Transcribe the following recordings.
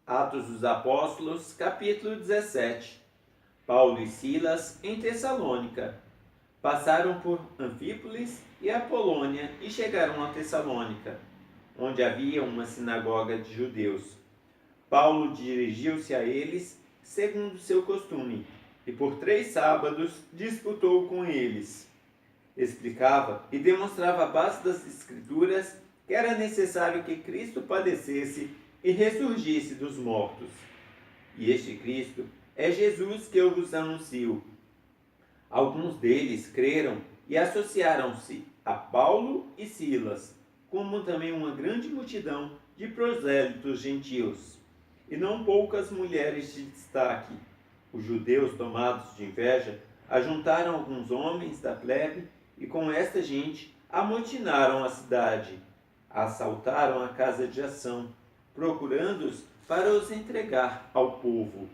Atos dos Apóstolos, capítulo 17. Paulo e Silas em Tessalônica. Passaram por Anfípolis e Apolônia e chegaram a Tessalônica, onde havia uma sinagoga de judeus. Paulo dirigiu-se a eles, segundo seu costume, e por 3 sábados disputou com eles. Explicava e demonstrava a base das Escrituras que era necessário que Cristo padecesse e ressurgisse dos mortos. E este Cristo é Jesus que eu vos anuncio. Alguns deles creram e associaram-se a Paulo e Silas, como também uma grande multidão de prosélitos gentios, e não poucas mulheres de destaque. Os judeus, tomados de inveja, ajuntaram alguns homens da plebe e com esta gente amotinaram a cidade. Assaltaram a casa de Jação, procurando-os para os entregar ao povo.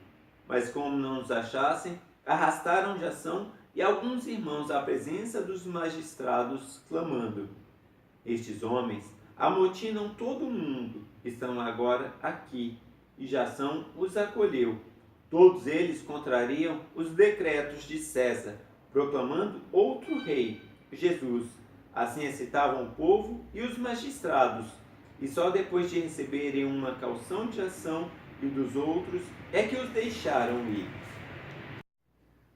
Mas como não os achassem, arrastaram Jação e alguns irmãos à presença dos magistrados, clamando: estes homens amotinam todo mundo, estão agora aqui. E Jação os acolheu. Todos eles contrariam os decretos de César, proclamando outro rei, Jesus. Assim excitavam o povo e os magistrados, e só depois de receberem uma caução de Jação e dos outros é que os deixaram ir.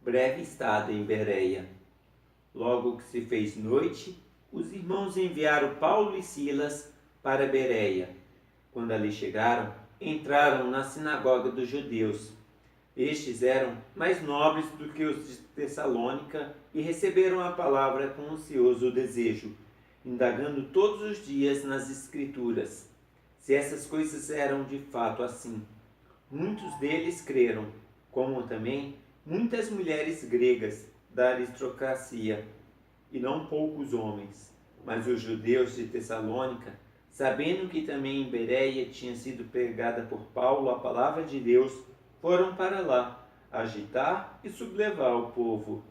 Breve estada em Bereia. Logo que se fez noite, os irmãos enviaram Paulo e Silas para Bereia. Quando ali chegaram, entraram na sinagoga dos judeus. Estes eram mais nobres do que os de Tessalônica e receberam a palavra com ansioso desejo, indagando todos os dias nas Escrituras, se essas coisas eram de fato assim. Muitos deles creram, como também muitas mulheres gregas da aristocracia, e não poucos homens. Mas os judeus de Tessalônica, sabendo que também em Bereia tinha sido pregada por Paulo a palavra de Deus, foram para lá, agitar e sublevar o povo.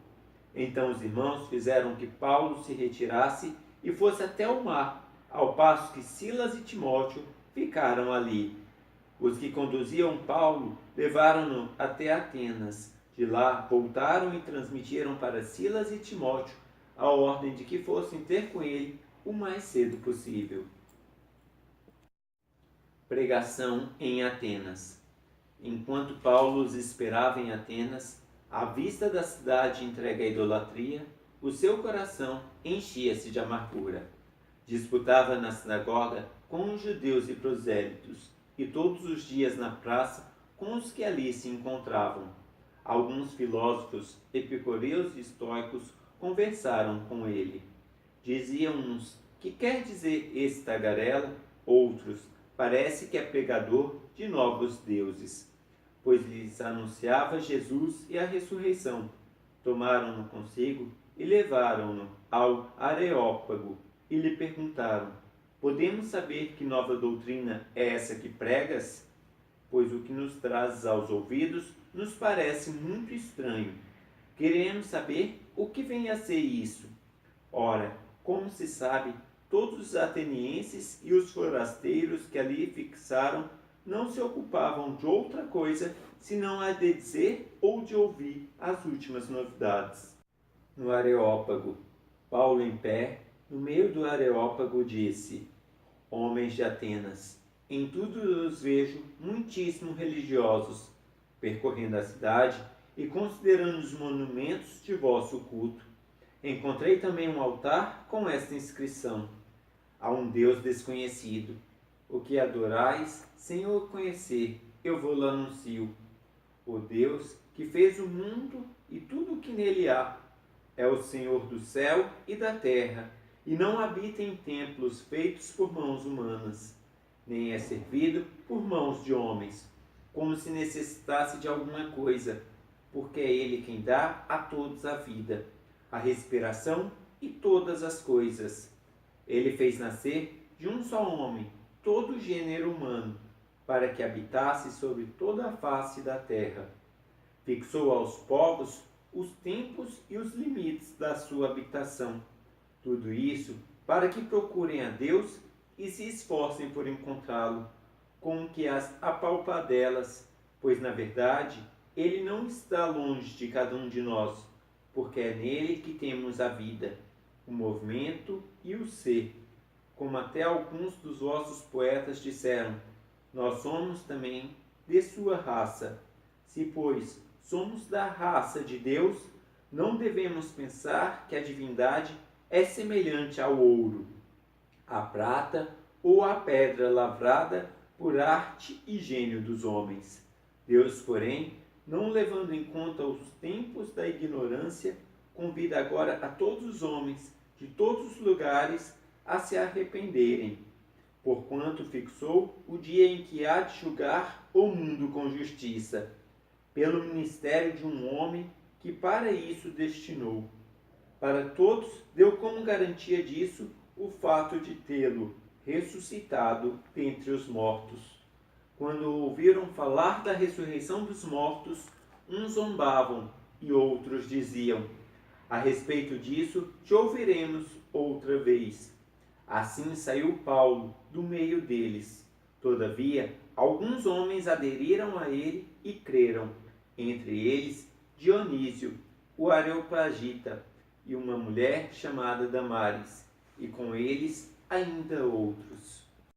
Então os irmãos fizeram que Paulo se retirasse e fosse até o mar, ao passo que Silas e Timóteo ficaram ali. Os que conduziam Paulo levaram-no até Atenas. De lá voltaram e transmitiram para Silas e Timóteo a ordem de que fossem ter com ele o mais cedo possível. Pregação em Atenas. Enquanto Paulo os esperava em Atenas, à vista da cidade entregue à idolatria, o seu coração enchia-se de amargura. Disputava na sinagoga com os judeus e prosélitos, e todos os dias na praça com os que ali se encontravam. Alguns filósofos, epicureus e estoicos conversaram com ele. Diziam uns: que quer dizer esse tagarela? Outros: parece que é pregador de novos deuses, pois lhes anunciava Jesus e a ressurreição. Tomaram-no consigo e levaram-no ao Areópago e lhe perguntaram: podemos saber que nova doutrina é essa que pregas? Pois o que nos trazes aos ouvidos nos parece muito estranho. Queremos saber o que vem a ser isso. Ora, como se sabe, todos os atenienses e os forasteiros que ali fixaram não se ocupavam de outra coisa senão a de dizer ou de ouvir as últimas novidades. No Areópago, Paulo em pé, no meio do Areópago, disse: homens de Atenas, em tudo os vejo muitíssimo religiosos, percorrendo a cidade e considerando os monumentos de vosso culto. Encontrei também um altar com esta inscrição: a um Deus desconhecido. O que adorais, sem o conhecer, eu vou-lo anuncio. O Deus que fez o mundo e tudo o que nele há é o Senhor do céu e da terra, e não habita em templos feitos por mãos humanas, nem é servido por mãos de homens, como se necessitasse de alguma coisa, porque é ele quem dá a todos a vida, a respiração e todas as coisas. Ele fez nascer de um só homem todo o gênero humano, para que habitasse sobre toda a face da terra. Fixou aos povos os tempos e os limites da sua habitação. Tudo isso para que procurem a Deus e se esforcem por encontrá-lo, com que as apalpadelas, pois na verdade ele não está longe de cada um de nós, porque é nele que temos a vida, o movimento e o ser. Como até alguns dos vossos poetas disseram, nós somos também de sua raça. Se, pois, somos da raça de Deus, não devemos pensar que a divindade é semelhante ao ouro, à prata ou à pedra lavrada por arte e gênio dos homens. Deus, porém, não levando em conta os tempos da ignorância, convida agora a todos os homens de todos os lugares a se arrependerem, porquanto fixou o dia em que há de julgar o mundo com justiça, pelo ministério de um homem que para isso destinou. Para todos deu como garantia disso o fato de tê-lo ressuscitado dentre os mortos. Quando ouviram falar da ressurreição dos mortos, uns zombavam e outros diziam: a respeito disso te ouviremos outra vez. Assim saiu Paulo do meio deles. Todavia, alguns homens aderiram a ele e creram, entre eles Dionísio, o Areopagita, e uma mulher chamada Damaris, e com eles ainda outros.